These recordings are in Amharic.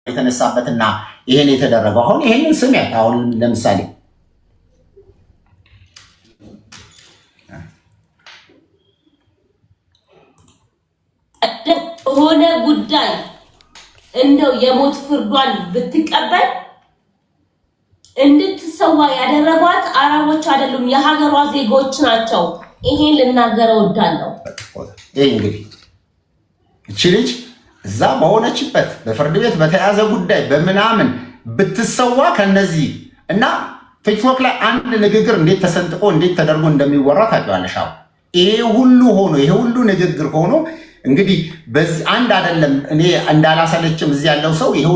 የተነሳበትና ይሄን የተደረገው አሁን ይሄንን ስም አሁን ለምሳሌ ሆነ ጉዳይ እንደው የሞት ፍርዷን ብትቀበል እንድትሰዋ ያደረጓት አረቦች አይደሉም የሀገሯ ዜጎች ናቸው። ይሄን ልናገረው ወዳለው ይሄ እንግዲህ እቺ ልጅ እዛ በሆነችበት በፍርድ ቤት በተያዘ ጉዳይ በምናምን ብትሰዋ ከነዚህ እና ቲክቶክ ላይ አንድ ንግግር እንዴት ተሰንጥቆ እንዴት ተደርጎ እንደሚወራ ታውቂዋለሽ። ይሄ ሁሉ ሆኖ ይሄ ሁሉ ንግግር ሆኖ እንግዲህ በዚህ አንድ አይደለም እኔ እንዳላሰለችም እዚህ ያለው ሰው ይሄ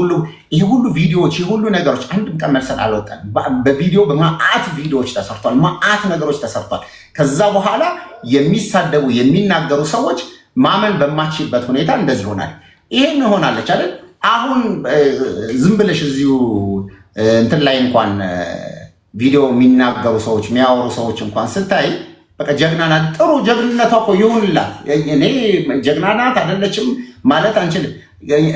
ሁሉ ቪዲዮዎች ይሄ ሁሉ ነገሮች አንድም ቀን መልሰን አልወጣን። በቪዲዮ በማአት ቪዲዮዎች ተሰርቷል፣ ማአት ነገሮች ተሰርቷል። ከዛ በኋላ የሚሳደቡ የሚናገሩ ሰዎች ማመን በማችበት ሁኔታ እንደዚህ ይሆናል። ይሄን ሆናለች አይደል? አሁን ዝም ብለሽ እዚሁ እንትን ላይ እንኳን ቪዲዮ የሚናገሩ ሰዎች የሚያወሩ ሰዎች እንኳን ስታይ በቃ ጀግና ናት። ጥሩ ጀግንነቷ እኮ ይሁንላት። እኔ ጀግና ናት አይደለችም ማለት አንችልም።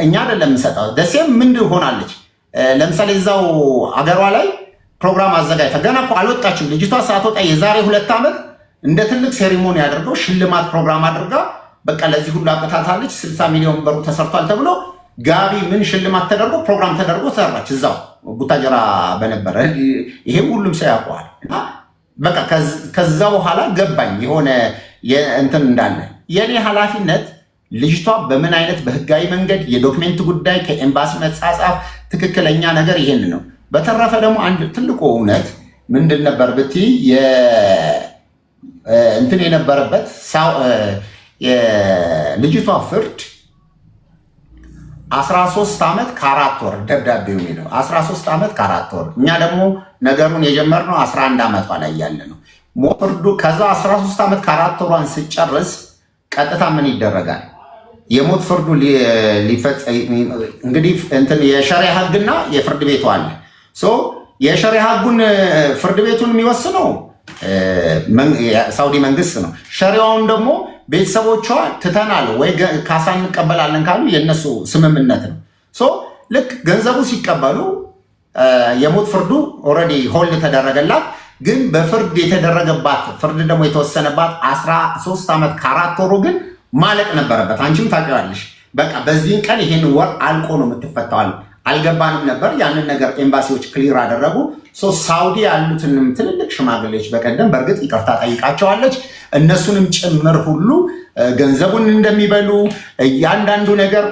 እኛ አይደለም የምንሰጠው ደሴም ምን ሆናለች። ለምሳሌ እዛው አገሯ ላይ ፕሮግራም አዘጋጅታ ገና እኮ አልወጣችም ልጅቷ። ሳትወጣ የዛሬ 2 ዓመት እንደ ትልቅ ሴሪሞኒ አድርገው ሽልማት ፕሮግራም አድርጋ በቃ ለዚህ ሁሉ አበታታለች። 60 ሚሊዮን ብሩ ተሰርቷል ተብሎ ጋቢ ምን ሽልማት ተደርጎ ፕሮግራም ተደርጎ ሰራች እዛው ቡታጀራ በነበረ። ይሄም ሁሉም ሰው ያውቀዋል። እና በቃ ከዛ በኋላ ገባኝ የሆነ እንትን እንዳለ የኔ ኃላፊነት ልጅቷ በምን አይነት በህጋዊ መንገድ የዶክሜንት ጉዳይ ከኤምባሲ መጻጻፍ ትክክለኛ ነገር ይሄን ነው። በተረፈ ደግሞ አንድ ትልቁ እውነት ምንድን ነበር ብትይ እንትን የነበረበት የልጅቷ ፍርድ 13 ዓመት ከ4 ወር ደብዳቤው የሚለው 13 ዓመት ከ4 ወር። እኛ ደግሞ ነገሩን የጀመርነው 11 ዓመቷ ላይ ያለ ነው ፍርዱ። ከዛ 13 ዓመት ከ4 ወሯን ስጨርስ ቀጥታ ምን ይደረጋል? የሞት ፍርዱ እንግዲህ እንትን የሸሪዓ ህግና የፍርድ ቤቱ አለ። የሸሪዓ ህጉን ፍርድ ቤቱን የሚወስነው ሳውዲ መንግስት ነው። ሸሪዓውን ደግሞ ቤተሰቦቿ ትተናል ወይ ካሳ እንቀበላለን ካሉ የነሱ ስምምነት ነው። ልክ ገንዘቡ ሲቀበሉ የሞት ፍርዱ ኦልሬዲ ሆልድ ተደረገላት። ግን በፍርድ የተደረገባት ፍርድ ደግሞ የተወሰነባት 13 ዓመት ከ4 ወሩ ግን ማለቅ ነበረበት። አንቺም ታውቂዋለሽ። በቃ በዚህን ቀን ይሄን ወር አልቆ ነው የምትፈታዋል። አልገባንም ነበር። ያንን ነገር ኤምባሲዎች ክሊር አደረጉ። ሳውዲ ያሉትንም ትልልቅ ሽማግሌዎች በቀደም በእርግጥ ይቅርታ ጠይቃቸዋለች። እነሱንም ጭምር ሁሉ ገንዘቡን እንደሚበሉ እያንዳንዱ ነገር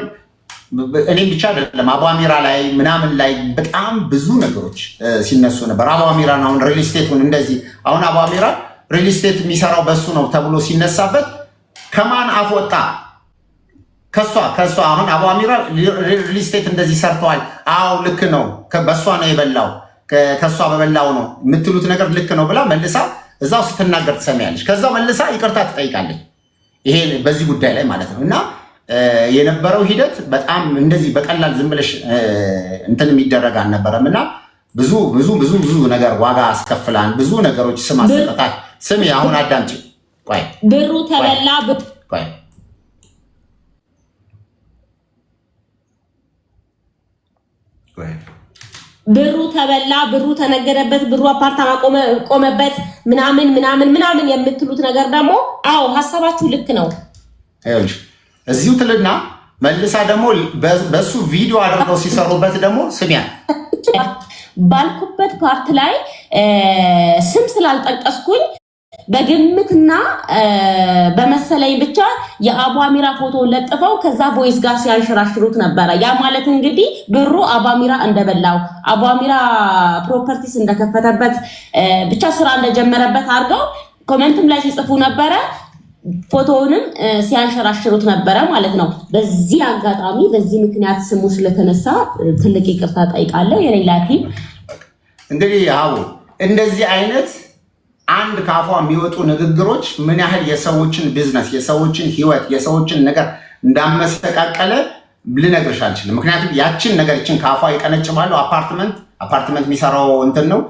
እኔም ብቻ አይደለም አቡአሚራ ላይ ምናምን ላይ በጣም ብዙ ነገሮች ሲነሱ ነበር። አቡአሚራን አሁን ሪል ስቴቱን እንደዚህ አሁን አቡአሚራ ሪል ስቴት የሚሰራው በሱ ነው ተብሎ ሲነሳበት ከማን አፍ ወጣ? ከሷ አሁን አቡአሚራ ሪል ስቴት እንደዚህ ሰርተዋል። አዎ ልክ ነው፣ በሷ ነው የበላው፣ ከሷ በበላው ነው የምትሉት ነገር ልክ ነው ብላ መልሳ እዛው ስትናገር ትሰሚያለች። ከዛው መልሳ ይቅርታ ትጠይቃለች። ይሄ በዚህ ጉዳይ ላይ ማለት ነው። እና የነበረው ሂደት በጣም እንደዚህ በቀላል ዝም ብለሽ እንትን የሚደረግ አልነበረም። እና ብዙ ብዙ ብዙ ብዙ ነገር ዋጋ አስከፍላን ብዙ ነገሮች ስም አሰጣጣት። ስሚ አሁን አዳምጪ። ቆይ ብሩ ተበላ ቆይ ብሩ ተበላ፣ ብሩ ተነገረበት፣ ብሩ አፓርታማ ቆመበት ምናምን ምናምን ምናምን የምትሉት ነገር ደግሞ አዎ ሀሳባችሁ ልክ ነው። አይውልሽ እዚሁ ትልና መልሳ ደግሞ በሱ ቪዲዮ አድርገው ሲሰሩበት ደግሞ ስሚያ ባልኩበት ፓርት ላይ ስም ስላልጠቀስኩኝ በግምትና በመሰለኝ ብቻ የአቡአሚራ ፎቶ ለጥፈው ከዛ ቮይስ ጋር ሲያንሽራሽሩት ነበረ። ያ ማለት እንግዲህ ብሩ አቡአሚራ እንደበላው አቡአሚራ ፕሮፐርቲስ እንደከፈተበት ብቻ ስራ እንደጀመረበት አድርገው ኮሜንትም ላይ ሲጽፉ ነበረ። ፎቶውንም ሲያንሽራሽሩት ነበረ ማለት ነው። በዚህ አጋጣሚ በዚህ ምክንያት ስሙ ስለተነሳ ትልቅ ይቅርታ ጠይቃለሁ። የሌላ ቲም እንግዲህ አቡ እንደዚህ አይነት አንድ ካፏ የሚወጡ ንግግሮች ምን ያህል የሰዎችን ቢዝነስ፣ የሰዎችን ህይወት፣ የሰዎችን ነገር እንዳመሰቃቀለ ልነግርሽ አልችልም። ምክንያቱም ያችን ነገር ይችን ካፏ ይቀነጭባሉ። አፓርትመንት የሚሰራው እንትን ነው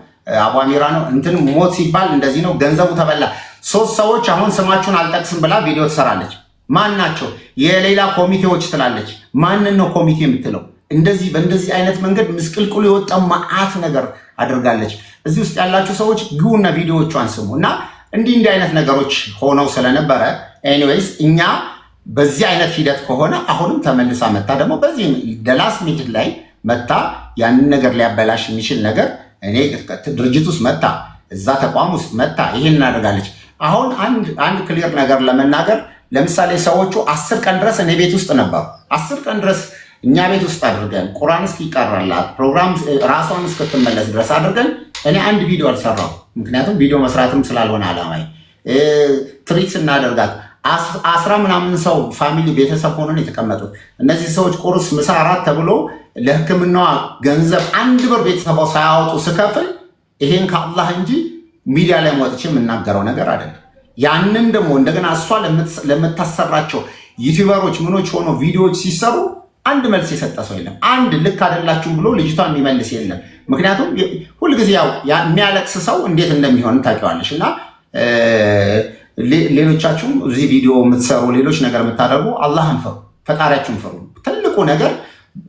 አቡአሚራ ነው። እንትን ሞት ሲባል እንደዚህ ነው፣ ገንዘቡ ተበላ። 3 ሰዎች አሁን ስማችሁን አልጠቅስም ብላ ቪዲዮ ትሰራለች። ማን ናቸው? የሌላ ኮሚቴዎች ትላለች። ማንን ነው ኮሚቴ የምትለው? እንደዚህ በእንደዚህ አይነት መንገድ ምስቅልቅሉ የወጣ መዓት ነገር አድርጋለች። እዚህ ውስጥ ያላችሁ ሰዎች ግቡና ቪዲዮዎቿን ስሙ እና እንዲህ አይነት ነገሮች ሆነው ስለነበረ ኤኒዌይስ እኛ በዚህ አይነት ሂደት ከሆነ አሁንም ተመልሳ መታ ደግሞ በዚህ ደላስ ሚኒት ላይ መታ ያንን ነገር ሊያበላሽ የሚችል ነገር እኔ ድርጅት ውስጥ መታ እዛ ተቋም ውስጥ መታ ይሄን እናደርጋለች። አሁን አንድ ክሊር ነገር ለመናገር ለምሳሌ ሰዎቹ 10 ቀን ድረስ እኔ ቤት ውስጥ ነበሩ። 10 ቀን ድረስ እኛ ቤት ውስጥ አድርገን ቁርአን እስኪቀራላት ፕሮግራም ራሷን እስክትመለስ ድረስ አድርገን እኔ አንድ ቪዲዮ አልሰራው። ምክንያቱም ቪዲዮ መስራትም ስላልሆነ አላማይ ትሪት ስናደርጋት 10 ምናምን ሰው ፋሚሊ ቤተሰብ ሆነን የተቀመጡት እነዚህ ሰዎች ቁርስ፣ ምሳ፣ እራት ተብሎ ለሕክምናዋ ገንዘብ 1 ብር ቤተሰቧ ሳያወጡ ስከፍል ይሄን ከአላህ እንጂ ሚዲያ ላይ ወጥቼ የምናገረው ነገር አይደለም። ያንን ደግሞ እንደገና እሷ ለምታሰራቸው ዩቲዩበሮች ምኖች ሆኖ ቪዲዮዎች ሲሰሩ አንድ መልስ የሰጠ ሰው የለም። አንድ ልክ አይደላችሁም ብሎ ልጅቷን የሚመልስ የለም። ምክንያቱም ሁልጊዜ ያው የሚያለቅስ ሰው እንዴት እንደሚሆን ታውቂዋለሽ። እና ሌሎቻችሁም እዚህ ቪዲዮ የምትሰሩ ሌሎች ነገር የምታደርጉ አላህን ፍሩ፣ ፈጣሪያችሁን ፍሩ። ትልቁ ነገር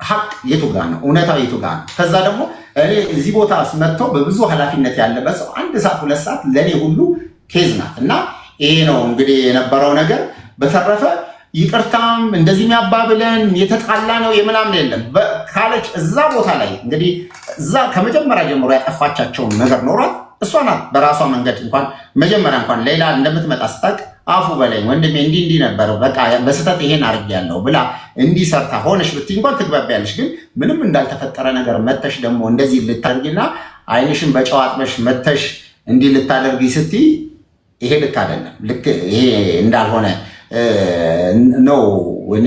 ሀቅ የቱ ጋ ነው? እውነታው የቱ ጋ ነው? ከዛ ደግሞ እኔ እዚህ ቦታ መጥተው በብዙ ኃላፊነት ያለበት ሰው 1 ሰዓት 2 ሰዓት ለእኔ ሁሉ ኬዝ ናት። እና ይሄ ነው እንግዲህ የነበረው ነገር። በተረፈ ይቅርታም እንደዚህ የሚያባብለን የተጣላ ነው የምናምን የለም ካለች እዛ ቦታ ላይ እንግዲህ እዛ ከመጀመሪያ ጀምሮ ያጠፋቻቸውን ነገር ኖሯት እሷ ናት በራሷ መንገድ እንኳን መጀመሪያ እንኳን ሌላ እንደምትመጣ ስታውቅ አፉ በላይ ወንድሜ እንዲህ ነበር በቃ በስተት ይሄን አድርጌያለሁ ብላ እንዲህ ሰርታ ሆነሽ ብትይ እንኳን ትግባቢያለሽ። ግን ምንም እንዳልተፈጠረ ነገር መተሽ ደግሞ እንደዚህ ልታደርጊና አይንሽን በጨው አጥበሽ መተሽ እንዲህ ልታደርጊ ስትይ ይሄ ልክ አይደለም። ልክ ይሄ እንዳልሆነ ነው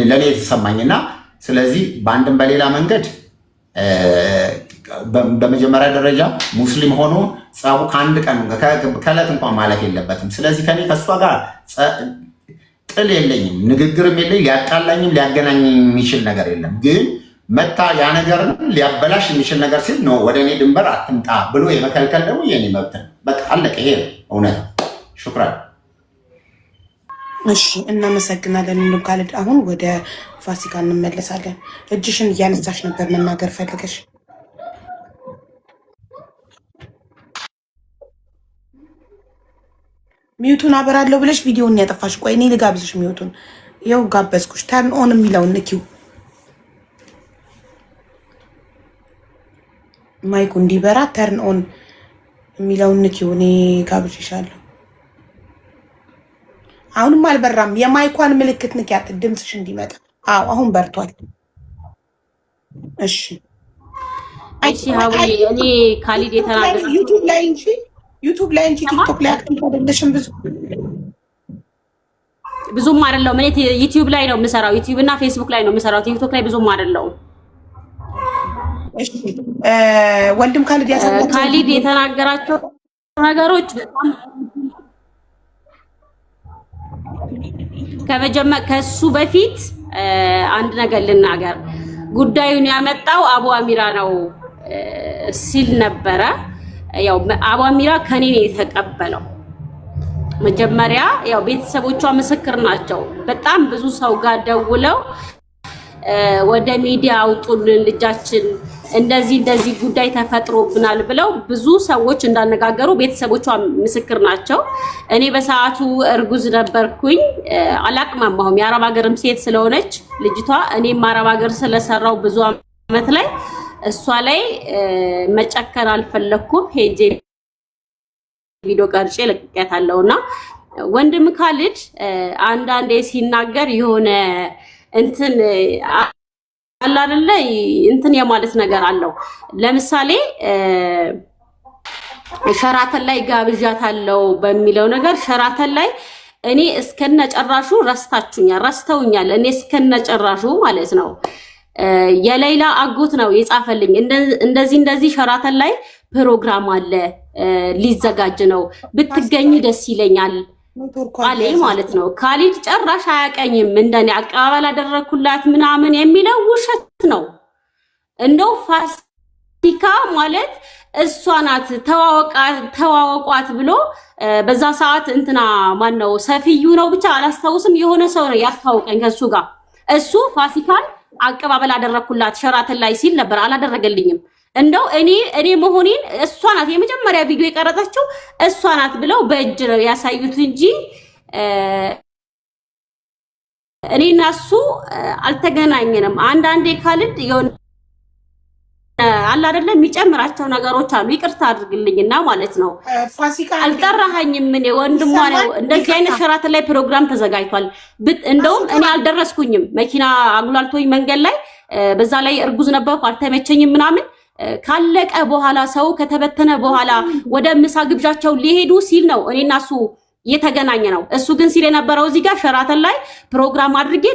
ለእኔ የተሰማኝና ስለዚህ በአንድም በሌላ መንገድ በመጀመሪያ ደረጃ ሙስሊም ሆኖ ጸቡ ከአንድ ቀን ከዕለት እንኳን ማለፍ የለበትም። ስለዚህ ከኔ ከእሷ ጋር ጥል የለኝም፣ ንግግርም የለኝ፣ ሊያጣላኝም ሊያገናኝ የሚችል ነገር የለም። ግን መታ ያ ነገርን ሊያበላሽ የሚችል ነገር ሲል ነው ወደ እኔ ድንበር አትምጣ ብሎ የመከልከል ደግሞ የኔ መብት ነው። በቃ አለቀ። ይሄ ነው እውነት። ሹክራን። እሺ እናመሰግናለን። ካለድ አሁን ወደ ፋሲካ እንመለሳለን። እጅሽን እያነሳሽ ነበር መናገር ፈልገሽ። ሚዩቱን አበራለሁ ብለሽ ቪዲዮውን ያጠፋሽ። ቆይ እኔ ልጋብዝሽ ሚዩቱን። ይኸው ጋበዝኩሽ። ተርን ኦን የሚለውን ንኪው። ማይኩ እንዲበራ ተርን ኦን የሚለውን ንኪው። እኔ ጋብዝሻለሁ። አሁንም አልበራም። የማይኳን ምልክት ንኪያት ድምፅሽ እንዲመጣ። አዎ አሁን በርቷል። እሺ እሺ ሀዊ እኔ ካሊድ የተናገረው ዩቱብ ላይ እንጂ ቲክቶክ ላይ አክቲቭ አይደለሽም። ብዙም አይደለሁም። እኔ ዩቲዩብ ላይ ነው የምሰራው። ዩቲዩብ እና ፌስቡክ ላይ ነው የምሰራው። ቲክቶክ ላይ ብዙም አይደለሁም። እሺ ወንድም ካሊድ የተናገራቸው ነገሮች ከሱ በፊት አንድ ነገር ልናገር። ጉዳዩን ያመጣው አቡ አሚራ ነው ሲል ነበረ። ያው አቡ አሚራ ከኔ ነው የተቀበለው። መጀመሪያ ያው ቤተሰቦቿ ምስክር ናቸው። በጣም ብዙ ሰው ጋር ደውለው ወደ ሚዲያ አውጡልን ልጃችን እንደዚህ ጉዳይ ተፈጥሮብናል ብለው ብዙ ሰዎች እንዳነጋገሩ ቤተሰቦቿ ምስክር ናቸው። እኔ በሰዓቱ እርጉዝ ነበርኩኝ። አላቅማማሁም። የአረብ ሀገርም ሴት ስለሆነች ልጅቷ እኔም አረብ ሀገር ስለሰራው ብዙ አመት ላይ እሷ ላይ መጨከር አልፈለኩም። ሄጄ ቪዲዮ ቀርጬ ለቅቄያታለሁና ወንድም ካሊድ አንዳንዴ ሲናገር የሆነ እንትን አለ አይደለ እንትን የማለት ነገር አለው። ለምሳሌ ሸራተን ላይ ጋብዣታለሁ በሚለው ነገር ሸራተን ላይ እኔ እስከነጨራሹ ረስተውኛል። እኔ እስከነጨራሹ ማለት ነው። የሌላ አጎት ነው የጻፈልኝ። እንደዚህ ሸራተን ላይ ፕሮግራም አለ ሊዘጋጅ ነው ብትገኝ ደስ ይለኛል አለ ማለት ነው። ካሊድ ጨራሽ አያቀኝም። እንደኔ አቀባበል አደረኩላት ምናምን የሚለው ውሸት ነው። እንደው ፋሲካ ማለት እሷ ናት ተዋወቋት ብሎ በዛ ሰዓት እንትና ማነው ሰፊዩ ነው ብቻ አላስታውስም። የሆነ ሰው ነው ያስታወቀኝ ከሱ ጋር። እሱ ፋሲካን አቀባበል አደረኩላት ሸራተን ላይ ሲል ነበር። አላደረገልኝም። እንደው እኔ መሆኔን እሷ ናት የመጀመሪያ ቪዲዮ የቀረጸችው እሷ ናት ብለው በእጅ ነው ያሳዩት እንጂ እኔና እሱ አልተገናኘንም። አንዳንዴ ካልድ የሆነ አላ አይደለም የሚጨምራቸው ነገሮች አሉ። ይቅርታ አድርግልኝና ማለት ነው። ፋሲካ አልጠራኸኝም። ምን ወንድሟ ነው እንደዚህ አይነት ሸራተን ላይ ፕሮግራም ተዘጋጅቷል። እንደውም እኔ አልደረስኩኝም። መኪና አጉላልቶኝ መንገድ ላይ በዛ ላይ እርጉዝ ነበርኩ አልተመቸኝም ምናምን። ካለቀ በኋላ ሰው ከተበተነ በኋላ ወደ ምሳ ግብዣቸው ሊሄዱ ሲል ነው እኔና እሱ የተገናኘ ነው። እሱ ግን ሲል የነበረው እዚህ ጋር ሸራተን ላይ ፕሮግራም አድርጌ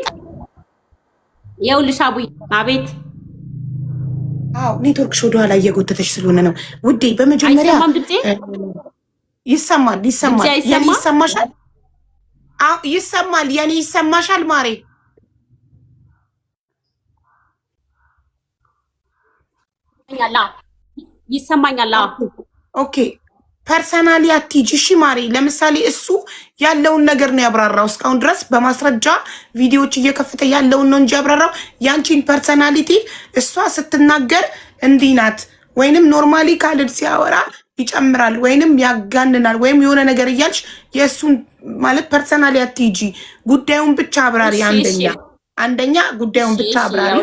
ይኸውልሽ አቡዬ። አቤት። አዎ ኔትወርክሽ ወደ ኋላ እየጎተተሽ ስለሆነ ነው ውዴ። በመጀመሪያ ይሰማል የኔ ይሰማሻል? አዎ ይሰማል። የኔ ይሰማሻል ማሬ? ይሰማኛል። ኦኬ ፐርሰናሊ አትሂጂ እሺ ማሬ። ለምሳሌ እሱ ያለውን ነገር ነው ያብራራው። እስካሁን ድረስ በማስረጃ ቪዲዮዎች እየከፈተ ያለውን ነው እንጂ ያብራራው ያንቺን ፐርሰናሊቲ እሷ ስትናገር እንዲህ ናት ወይንም ኖርማሊ ካልድ ሲያወራ ይጨምራል ወይንም ያጋንናል ወይም የሆነ ነገር እያልሽ የእሱን ማለት ፐርሰናሊ አትሂጂ። ጉዳዩን ብቻ አብራሪ። አንደኛ ጉዳዩን ብቻ አብራሪ።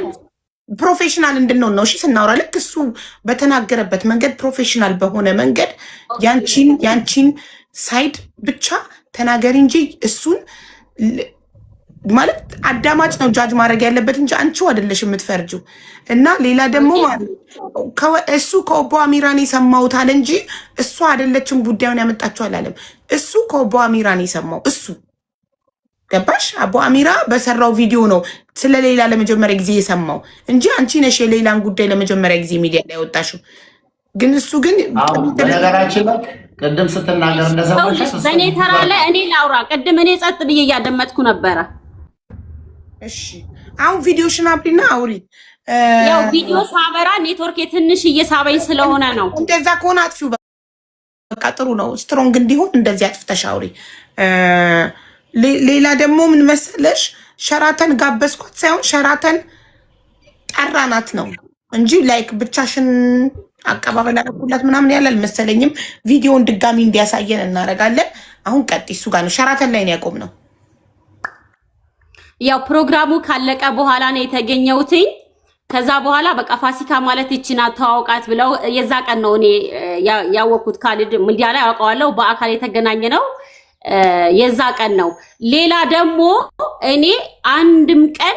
ፕሮፌሽናል እንድንሆን ነው እሺ ስናወራ። ልክ እሱ በተናገረበት መንገድ ፕሮፌሽናል በሆነ መንገድ ያንቺን ሳይድ ብቻ ተናገሪ እንጂ እሱን ማለት አዳማጭ ነው ጃጅ ማድረግ ያለበት እንጂ አንቺው አይደለሽ የምትፈርጂው። እና ሌላ ደግሞ እሱ ከኦቦ አሚራን የሰማሁት አለ እንጂ እሱ አይደለችም ጉዳዩን ያመጣችው አላለም። እሱ ከኦቦ አሚራን የሰማው እሱ ገባሽ? አቦ አሚራ በሰራው ቪዲዮ ነው ስለሌላ ለመጀመሪያ ጊዜ የሰማው እንጂ አንቺ ነሽ የሌላን ጉዳይ ለመጀመሪያ ጊዜ ሚዲያ ላይ ያወጣሽው። ግን እሱ ግን በነገራችን ላይ ቅድም ስትናገር እንደሰማሽ በእኔ ተራ ላይ እኔ ላውራ። ቅድም እኔ ጸጥ ብዬ እያደመጥኩ ነበረ። እሺ አሁን ቪዲዮሽን አብሪና አውሪ። ያው ቪዲዮ ሳበራ ኔትወርክ ትንሽ እየሳበኝ ስለሆነ ነው። እንደዛ ከሆነ አጥፊው በቃ ጥሩ ነው። ስትሮንግ እንዲሆን እንደዚህ አጥፍተሽ አውሪ። ሌላ ደግሞ ምን መሰለሽ ሸራተን ጋበዝኳት ሳይሆን ሸራተን ጠራናት ነው እንጂ ላይክ ብቻሽን አቀባበል አደረኩላት ምናምን ያለ አልመሰለኝም። ቪዲዮውን ድጋሚ እንዲያሳየን እናደርጋለን። አሁን ቀጥ እሱ ጋር ነው ሸራተን ላይ ነው ያቆምነው። ያው ፕሮግራሙ ካለቀ በኋላ ነው የተገኘሁትኝ። ከዛ በኋላ በቃ ፋሲካ ማለት ይችና ተዋውቃት ብለው የዛ ቀን ነው እኔ ያወቅኩት። ካልድ ሚዲያ ላይ አውቀዋለሁ፣ በአካል የተገናኘ ነው የዛ ቀን ነው። ሌላ ደግሞ እኔ አንድም ቀን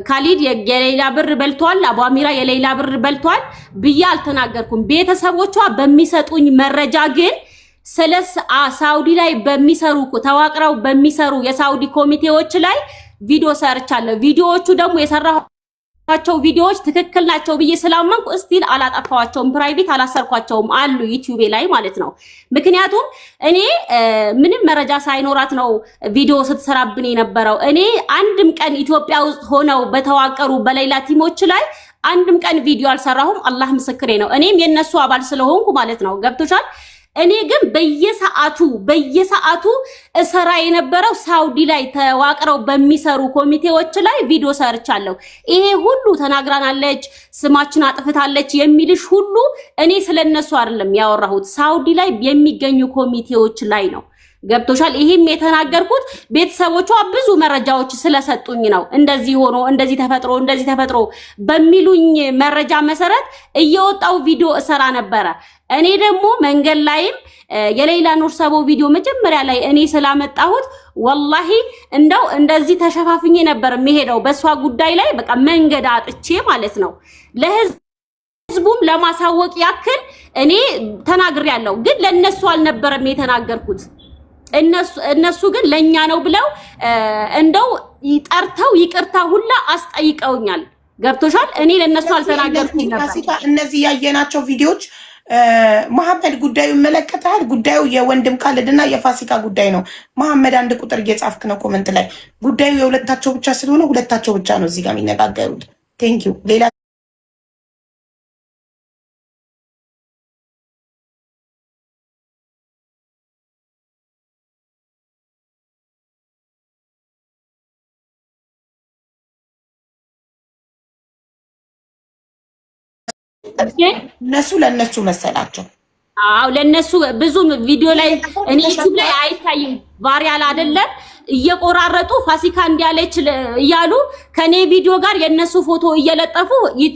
ካሊድ የሌላ ብር በልቷል፣ አቡ አሚራ የሌላ ብር በልቷል ብዬ አልተናገርኩም። ቤተሰቦቿ በሚሰጡኝ መረጃ ግን ስለ ሳውዲ ላይ በሚሰሩ ተዋቅረው በሚሰሩ የሳውዲ ኮሚቴዎች ላይ ቪዲዮ ሰርቻለሁ። ቪዲዮዎቹ ደግሞ የሰራኋቸው ቪዲዮዎች ትክክል ናቸው ብዬ ስላመንኩ እስቲል አላጠፋዋቸውም፣ ፕራይቬት አላሰርኳቸውም አሉ ዩቲዩብ ላይ ማለት ነው። ምክንያቱም እኔ ምንም መረጃ ሳይኖራት ነው ቪዲዮ ስትሰራብን የነበረው። እኔ አንድም ቀን ኢትዮጵያ ውስጥ ሆነው በተዋቀሩ በሌላ ቲሞች ላይ አንድም ቀን ቪዲዮ አልሰራሁም። አላህ ምስክሬ ነው። እኔም የነሱ አባል ስለሆንኩ ማለት ነው። ገብቶሻል? እኔ ግን በየሰዓቱ እሰራ የነበረው ሳውዲ ላይ ተዋቅረው በሚሰሩ ኮሚቴዎች ላይ ቪዲዮ ሰርቻለሁ። ይሄ ሁሉ ተናግራናለች፣ ስማችን አጥፍታለች የሚልሽ ሁሉ እኔ ስለነሱ አይደለም ያወራሁት፣ ሳውዲ ላይ የሚገኙ ኮሚቴዎች ላይ ነው። ገብቶሻል? ይሄም የተናገርኩት ቤተሰቦቿ ብዙ መረጃዎች ስለሰጡኝ ነው። እንደዚህ ሆኖ እንደዚህ ተፈጥሮ በሚሉኝ መረጃ መሰረት እየወጣው ቪዲዮ እሰራ ነበረ። እኔ ደግሞ መንገድ ላይም የሌላ ኑር ሰቦ ቪዲዮ መጀመሪያ ላይ እኔ ስላመጣሁት ወላሂ እንደው እንደዚህ ተሸፋፍኜ ነበር የሚሄደው በሷ ጉዳይ ላይ በቃ መንገድ አጥቼ ማለት ነው። ለህዝቡም ለማሳወቅ ያክል እኔ ተናግሬያለሁ፣ ግን ለነሱ አልነበረም የተናገርኩት። እነሱ ግን ለኛ ነው ብለው እንደው ጠርተው ይቅርታ ሁላ አስጠይቀውኛል። ገብቶሻል? እኔ ለነሱ አልተናገርኩም ነበር። እነዚህ ያየናቸው ቪዲዮዎች መሐመድ ጉዳዩ ይመለከታል። ጉዳዩ የወንድም ካልድና የፋሲካ ጉዳይ ነው። መሐመድ አንድ ቁጥር እየጻፍክ ነው ኮመንት ላይ። ጉዳዩ የሁለታቸው ብቻ ስለሆነ ሁለታቸው ብቻ ነው እዚህ ጋር የሚነጋገሩት። ቴንኪው ሌላ እነሱ ለእነሱ መሰላቸው። አዎ ለነሱ ብዙ ቪዲዮ ላይ እኔ ዩቲዩብ ላይ አይታይም ቫሪያል አይደለም እየቆራረጡ ፋሲካ እንዲያለች እያሉ ከኔ ቪዲዮ ጋር የነሱ ፎቶ እየለጠፉ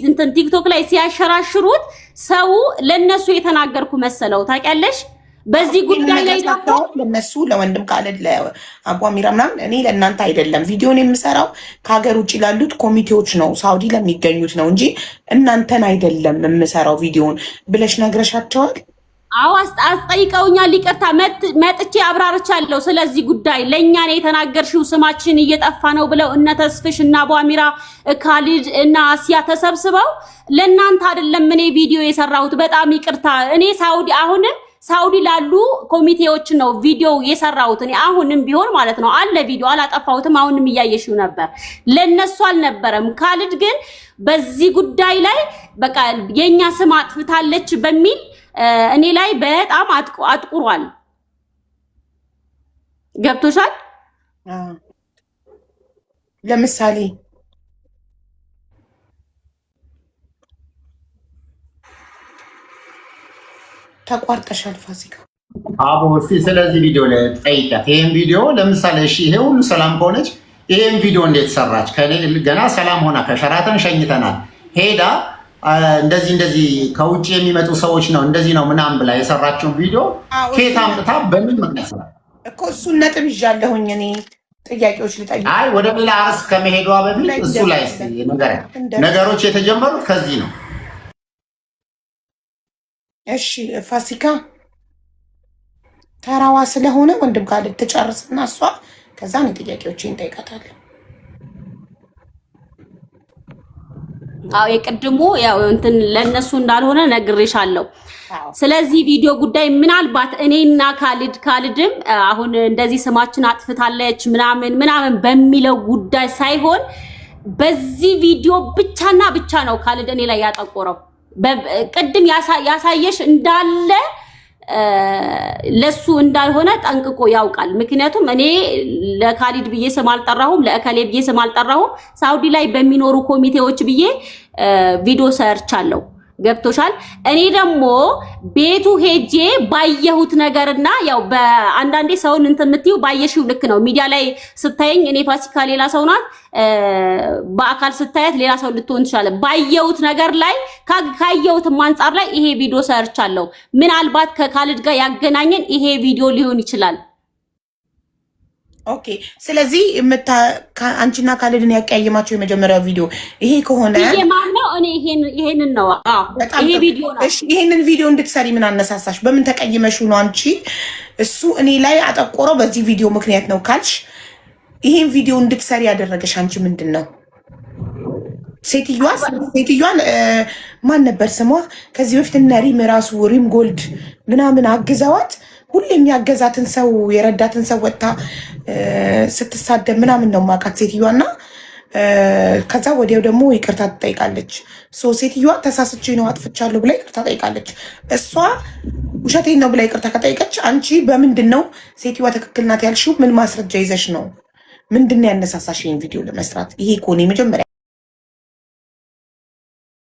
እንትን ቲክቶክ ላይ ሲያሸራሽሩት ሰው ለነሱ የተናገርኩ መሰለው ታውቂያለሽ። በዚህ ጉዳይ ላይ ደግሞ ለነሱ ለወንድም ካለ ለአጓሚራ ምናምን እኔ ለእናንተ አይደለም ቪዲዮን የምሰራው ከሀገር ውጭ ላሉት ኮሚቴዎች ነው፣ ሳውዲ ለሚገኙት ነው እንጂ እናንተን አይደለም የምሰራው ቪዲዮን ብለሽ ነግረሻቸዋል? አዎ አስጠይቀውኛል። ይቅርታ መጥቼ አብራርቻለሁ። ስለዚህ ጉዳይ ለኛ ነው የተናገርሽው፣ ስማችን እየጠፋ ነው ብለው እነ ተስፍሽ እና አቧሚራ ካሊድ እና አሲያ ተሰብስበው ለእናንተ አይደለም እኔ ቪዲዮ የሰራሁት፣ በጣም ይቅርታ እኔ አሁንም ሳውዲ ላሉ ኮሚቴዎች ነው ቪዲዮ የሰራሁት እኔ አሁንም ቢሆን ማለት ነው አለ ቪዲዮ አላጠፋሁትም። አሁንም እያየሽው ነበር፣ ለነሱ አልነበረም። ካሊድ ግን በዚህ ጉዳይ ላይ በቃ የኛ ስም አጥፍታለች በሚል እኔ ላይ በጣም አጥቁሯል። ገብቶሻል? ለምሳሌ ተቋርጠሻል ፋሲካ። አቦ እስቲ ስለዚህ ቪዲዮ ላይ ጠይቂያት። ይሄን ቪዲዮ ለምሳሌ እሺ፣ ይሄ ሁሉ ሰላም ከሆነች ይሄን ቪዲዮ እንዴት ሰራች? ገና ሰላም ሆና ከሸራተን ሸኝተናል ሄዳ እንደዚህ ከውጭ የሚመጡ ሰዎች ነው እንደዚህ ነው ምናምን ብላ የሰራችውን ቪዲዮ ከየት አምጥታ በምን ምክንያት እኮ እሱን ነጥብ ይዣለሁኝ እኔ ጥያቄዎች ልጠይቅ። አይ ወደ ሌላ አርስ ከመሄዷ በፊት እሱ ላይ ነገሮች የተጀመሩት ከዚህ ነው። እሺ ፋሲካ ተራዋ ስለሆነ ወንድም ካለ ትጨርስና እሷ ከዛ ነው ጥያቄዎችን እንጠይቃታለን። አው የቅድሙ ያው እንትን ለነሱ እንዳልሆነ ነግሬሻለሁ። ስለዚህ ቪዲዮ ጉዳይ ምናልባት እኔና ካልድም አሁን እንደዚህ ስማችን አጥፍታለች ምናምን በሚለው ጉዳይ ሳይሆን በዚህ ቪዲዮ ብቻና ብቻ ነው ካልድ እኔ ላይ ያጠቆረው። ቅድም ያሳየሽ እንዳለ ለሱ እንዳልሆነ ጠንቅቆ ያውቃል። ምክንያቱም እኔ ለካሊድ ብዬ ስም አልጠራሁም፣ ለእከሌ ብዬ ስም አልጠራሁም። ሳውዲ ላይ በሚኖሩ ኮሚቴዎች ብዬ ቪዲዮ ሰርቻለሁ። ገብቶሻል? እኔ ደግሞ ቤቱ ሄጄ ባየሁት ነገርና ያው በአንዳንዴ ሰውን እንትን የምትይው ባየሽው ልክ ነው። ሚዲያ ላይ ስታየኝ እኔ ፋሲካ ሌላ ሰው ናት፣ በአካል ስታያት ሌላ ሰው ልትሆን ትችላለች። ባየሁት ነገር ላይ ካየሁትም አንጻር ላይ ይሄ ቪዲዮ ሰርቻለሁ። ምናልባት ከካሊድ ጋር ያገናኘን ይሄ ቪዲዮ ሊሆን ይችላል። ኦኬ። ስለዚህ አንቺና ካሊድን ያቀያየማቸው የመጀመሪያው ቪዲዮ ይሄ ከሆነ የማነው? እኔ ይሄንን ነው። ይሄ ቪዲዮ ነው። እሺ፣ ይሄንን ቪዲዮ እንድትሰሪ ምን አነሳሳሽ? በምን ተቀይመሽው ነው አንቺ? እሱ እኔ ላይ አጠቆረው በዚህ ቪዲዮ ምክንያት ነው ካልሽ፣ ይሄን ቪዲዮ እንድትሰሪ ያደረገሽ አንቺ ምንድን ነው? ሴትዮዋን ማን ነበር ስሟ? ከዚህ በፊት እነ ሪም ራሱ ሪም ጎልድ ምናምን አግዘዋት ሁሌ የሚያገዛትን ሰው የረዳትን ሰው ወጥታ ስትሳደብ ምናምን ነው ማቃት ሴትዮዋና ከዛ ወዲያው ደግሞ ይቅርታ ትጠይቃለች። ሴትዮዋ ተሳስቼ ነው አጥፍቻለሁ ብላ ይቅርታ ጠይቃለች። እሷ ውሸቴን ነው ብላ ይቅርታ ከጠይቀች አንቺ በምንድን ነው ሴትዮዋ ትክክል ናት ያልሽው? ምን ማስረጃ ይዘሽ ነው? ምንድን ነው ያነሳሳሽ ይህን ቪዲዮ ለመስራት? ይሄ እኮ ነው መጀመሪያ